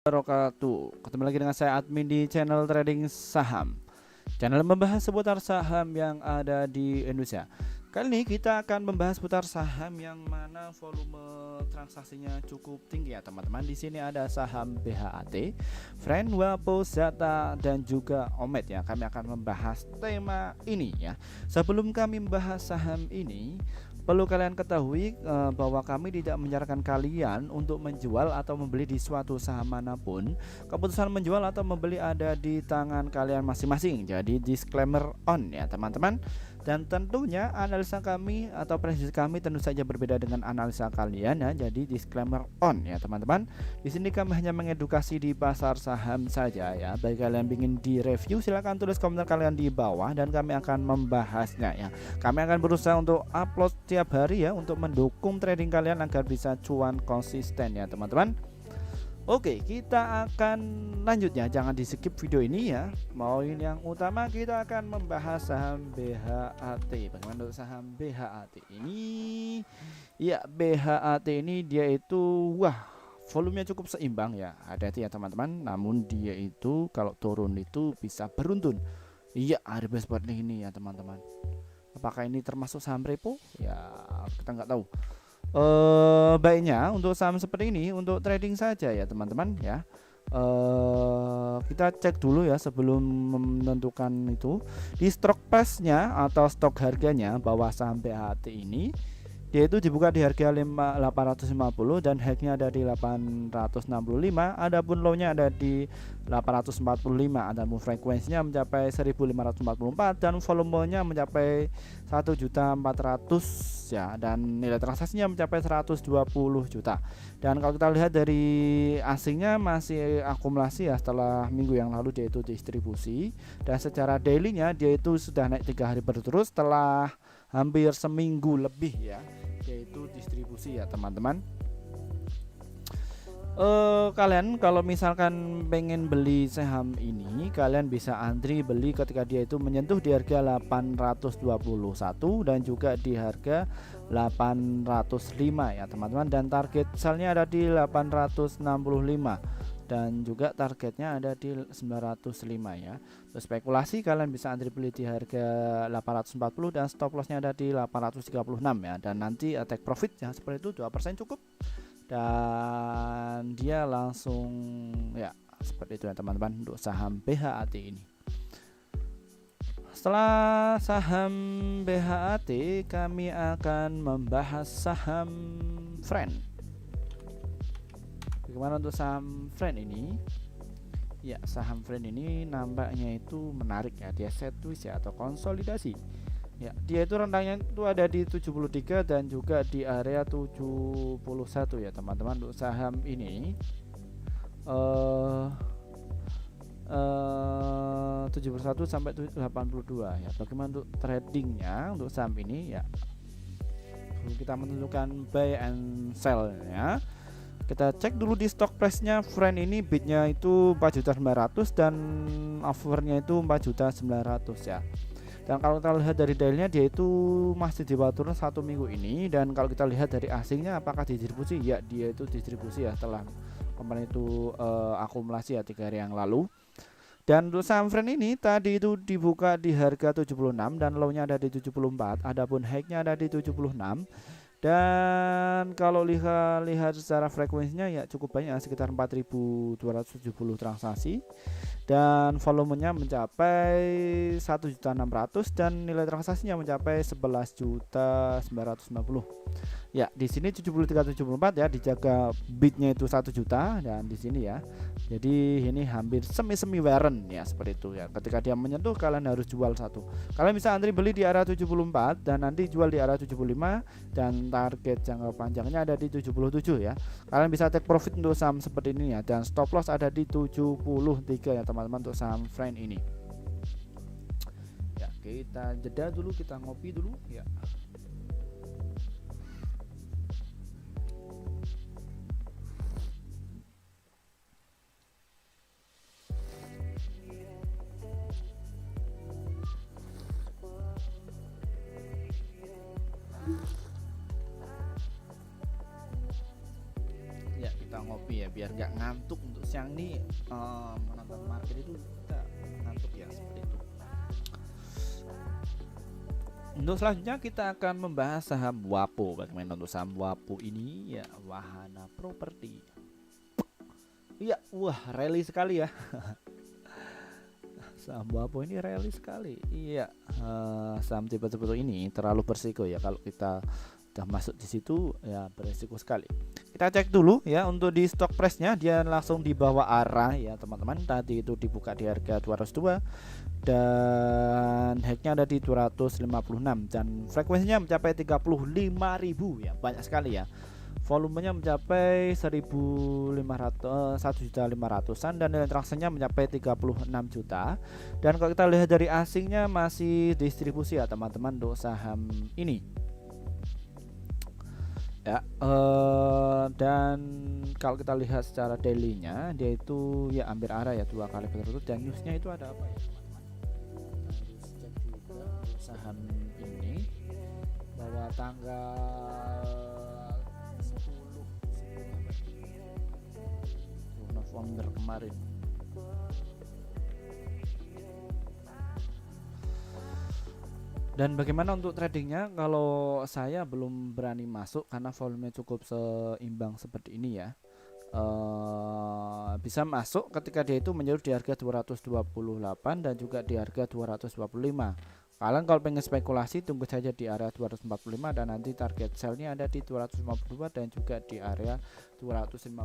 Wabarakatuh. Ketemu lagi dengan saya admin di channel trading saham. Channel membahas seputar saham yang ada di Indonesia. Kali ini kita akan membahas seputar saham yang mana volume transaksinya cukup tinggi ya teman-teman. Di sini ada saham BHAT, Friend, Wapo, Zata dan juga Omet ya. Kami akan membahas tema ini ya. Sebelum kami membahas saham ini, perlu kalian ketahui bahwa kami tidak menyarankan kalian untuk menjual atau membeli di suatu saham manapun. Keputusan menjual atau membeli ada di tangan kalian masing-masing. Jadi disclaimer on ya teman-teman. Dan tentunya analisa kami atau prediksi kami tentu saja berbeda dengan analisa kalian ya. Jadi disclaimer on ya teman-teman. Di sini kami hanya mengedukasi di pasar saham saja ya. Bagi kalian yang ingin direview silahkan tulis komentar kalian di bawah dan kami akan membahasnya ya. Kami akan berusaha untuk upload setiap hari ya untuk mendukung trading kalian agar bisa cuan konsisten ya teman-teman. Oke, kita akan lanjutnya. Jangan di skip video ini ya. Mau ini yang utama, kita akan membahas saham BHAT. Bagaimana untuk saham BHAT ini? Ya, BHAT ini dia itu volumenya cukup seimbang ya. Hati-hati ya teman-teman. Namun dia itu kalau turun itu bisa beruntun. Iya, ada seperti ini ya teman-teman. Apakah ini termasuk saham repo? Ya, kita nggak tahu. Baiknya untuk saham seperti ini untuk trading saja ya teman-teman ya. Kita cek dulu ya sebelum menentukan itu di stock price-nya atau stok harganya bahwa saham BHAT ini dia itu dibuka di harga 850 dan high-nya ada di 865, adapun low-nya ada di 845, adapun frekuensinya mencapai 1544 dan volumenya mencapai 1.400 ya, dan nilai transaksinya mencapai 120 juta. Dan kalau kita lihat dari asingnya masih akumulasi ya, setelah minggu yang lalu dia itu distribusi, dan secara daily-nya dia itu sudah naik 3 hari berturut setelah hampir seminggu lebih ya, yaitu distribusi ya teman-teman. Kalian kalau misalkan pengen beli saham ini, kalian bisa antri beli ketika dia itu menyentuh di harga 821 dan juga di harga 805 ya teman-teman, dan target sellnya ada di 865 dan juga targetnya ada di 905 ya. Terus spekulasi kalian bisa antri beli di harga 840 dan stop lossnya ada di 836 ya, dan nanti take profit ya seperti itu 2% cukup dan dia langsung ya seperti itu ya teman-teman untuk saham BHAT ini. Setelah saham BHAT kami akan membahas saham Friend. Bagaimana untuk saham Friend ini? Ya, saham Friend ini nampaknya itu menarik ya, dia sideways ya atau konsolidasi. Ya, dia itu rentangnya itu ada di 73 dan juga di area 71 ya teman-teman untuk saham ini. 71 sampai 82 ya. Bagaimana untuk tradingnya untuk saham ini ya? Kita menentukan buy and sell ya. Kita cek dulu di stock price-nya Friend ini, bidnya itu 4.900 dan offernya itu 4.900 ya. Dan kalau kita lihat dari daily-nya dia itu masih di bawah turun 1 minggu ini, dan kalau kita lihat dari asingnya apakah distribusi? Ya, dia itu distribusi ya setelah kemarin itu akumulasi ya 3 hari yang lalu. Dan untuk saham Friend ini tadi itu dibuka di harga 76 dan low-nya ada di 74, adapun high-nya ada di 76. Dan kalau lihat secara frekuensinya ya cukup banyak, sekitar 4.270 transaksi dan volumenya mencapai 1.600 dan nilai transaksinya mencapai 11.950. Ya, di sini 73-74 ya, dijaga bidnya itu 1 juta dan di sini ya. Jadi ini hampir semi warren ya seperti itu ya. Ketika dia menyentuh kalian harus jual satu. Kalian bisa antri beli di area 74 dan nanti jual di area 75 dan target jangka panjangnya ada di 77 ya. Kalian bisa take profit untuk saham seperti ini ya, dan stop loss ada di 73 ya teman-teman untuk saham Friend ini. Ya, kita jeda dulu, kita ngopi dulu ya. Ya, kita ngopi ya biar nggak ngantuk untuk siang ini menonton market itu kita ngantuk ya, seperti itu. Untuk selanjutnya kita akan membahas saham WAPO. Bagaimana untuk saham WAPO ini ya, Wahana Properti. Iya, wah rally sekali ya. Saham WAPO ini rally sekali. Iya, saham tipe seperti ini terlalu berisiko ya, kalau kita udah masuk di situ ya berisiko sekali. Kita cek dulu ya, untuk di stock price-nya dia langsung di bawah arah ya teman-teman. Tadi itu dibuka di harga 202 dan high-nya ada di 256 dan frekuensinya mencapai 35.000 ya, banyak sekali ya. Volumenya mencapai 1.500-an dan nilai transaksinya mencapai 36 juta. Dan kalau kita lihat dari asingnya masih distribusi ya teman-teman untuk saham ini. Ya, dan kalau kita lihat secara daily-nya dia itu ya hampir arah ya 2 kali berturut-turut. Dan newsnya itu ada apa ya teman-teman? Harus cek juga saham ini bahwa tanggal 10 November kemarin dan bagaimana untuk tradingnya. Kalau saya belum berani masuk karena volumenya cukup seimbang seperti ini ya. Bisa masuk ketika dia itu menyerut di harga 228 dan juga di harga 225. Kalian kalau pengen spekulasi tunggu saja di area 245 dan nanti target sell-nya ada di 252 dan juga di area 256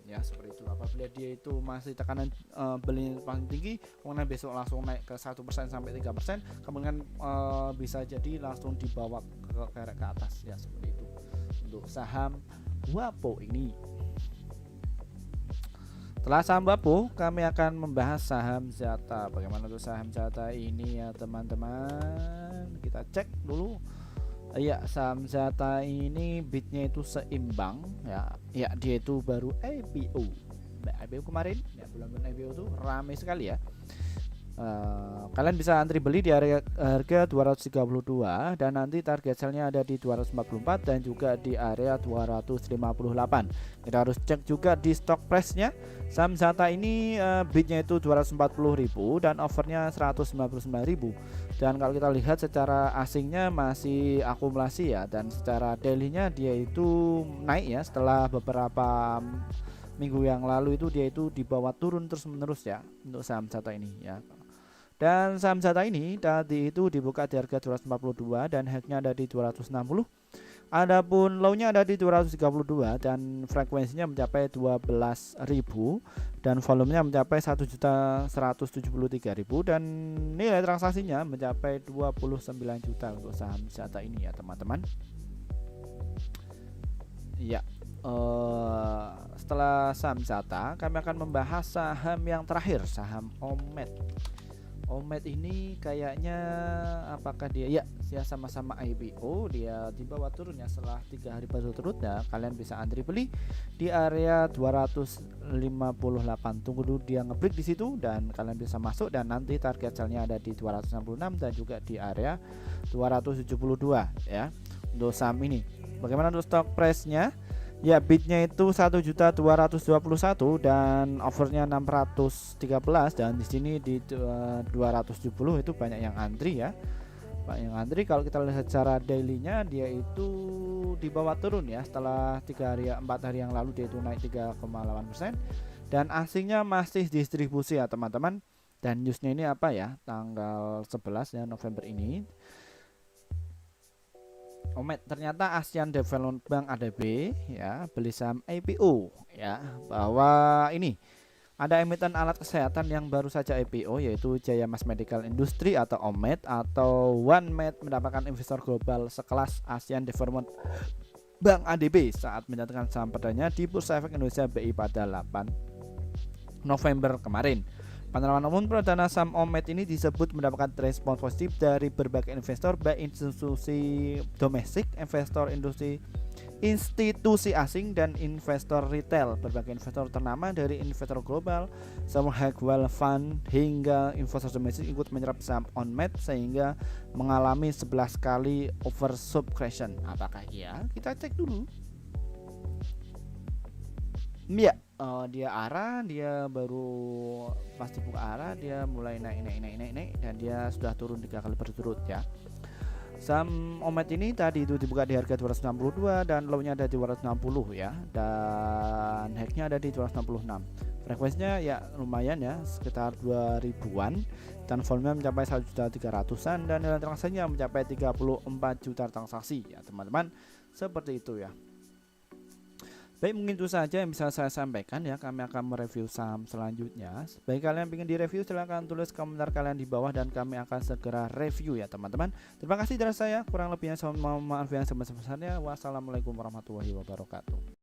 ya, seperti itu. Apabila dia itu masih tekanan beli paling tinggi, kemudian besok langsung naik ke 1% sampai 3%, kemudian bisa jadi langsung dibawa ke atas ya, seperti itu untuk saham WAPO ini. Setelah saham WAPO, kami akan membahas saham Zata. Bagaimana untuk saham Zata ini ya teman-teman? Kita cek dulu. Ya, saham Zata ini bitnya itu seimbang ya. Ya, dia itu baru IPO. IPO kemarin, ya bulan IPO itu ramai sekali ya. Kalian bisa antri beli di harga 232 dan nanti target sell-nya ada di 244 dan juga di area 258. Kita harus cek juga di stock price-nya. Saham Zata ini bidnya itu 240.000 dan offernya 199.000. Dan kalau kita lihat secara asingnya masih akumulasi ya, dan secara daily-nya dia itu naik ya, setelah beberapa minggu yang lalu itu dia itu di bawah turun terus menerus ya untuk saham Zata ini ya. Dan saham Zata ini tadi itu dibuka di harga 242 dan high-nya ada di 260. Adapun low-nya ada di 232 dan frekuensinya mencapai 12.000 dan volumenya mencapai 1.173.000 dan nilai transaksinya mencapai 29 juta untuk saham Zata ini ya teman-teman. Ya. Setelah saham Zata, kami akan membahas saham yang terakhir, saham Omet. Omet ini kayaknya apakah dia sama-sama IPO, dia di bawah turun ya setelah 3 hari berturut-turut ya. Kalian bisa antri beli di area 258. Tunggu dulu dia ngebreak di situ dan kalian bisa masuk dan nanti target sell-nya ada di 266 dan juga di area 272 ya untuk saham ini. Bagaimana untuk stock price-nya? Ya, bidnya itu 1.221 dan offernya 613 dan di sini di 270 itu banyak yang antri ya. Banyak yang antri. Kalau kita lihat secara daily-nya dia itu di bawah turun ya. Setelah 4 hari yang lalu dia itu naik 3,8% dan asingnya masih distribusi ya teman-teman. Dan newsnya ini apa ya? Tanggal 11 ya November ini. Omet ternyata Asian Development Bank ADB ya beli saham IPO ya, bahwa ini ada emiten alat kesehatan yang baru saja IPO yaitu Jaya Mas Medical Industry atau Omet atau OneMed mendapatkan investor global sekelas Asian Development Bank ADB saat menjatuhkan saham perdana di Bursa Efek Indonesia BI pada 8 November kemarin. Penerapan umum perdana saham Omet ini disebut mendapatkan respon positif dari berbagai investor, baik institusi domestik, investor institusi asing dan investor retail. Berbagai investor ternama dari investor global, saham high wealth fund hingga investor domestik ikut menyerap saham Omet sehingga mengalami 11 kali oversubscription. Apakah iya? Kita cek dulu. Ya, dia arah, dia baru pas dibuka arah dia mulai naik dan dia sudah turun 3 kali berturut ya. Saham Omet ini tadi itu dibuka di harga 262 dan low-nya ada di 260 ya, dan high-nya ada di 266. Frekuensinya ya lumayan ya, sekitar 2000-an dan volume mencapai 1.300.000-an dan nilai transaksinya mencapai 34 juta transaksi ya teman-teman. Seperti itu ya. Baik, mungkin itu saja yang bisa saya sampaikan ya. Kami akan mereview saham selanjutnya. Bagi kalian yang ingin direview, silahkan tulis komentar kalian di bawah dan kami akan segera review ya teman-teman. Terima kasih dari saya. Kurang lebihnya saya mohon maaf yang sebesar-besarnya. Wassalamualaikum warahmatullahi wabarakatuh.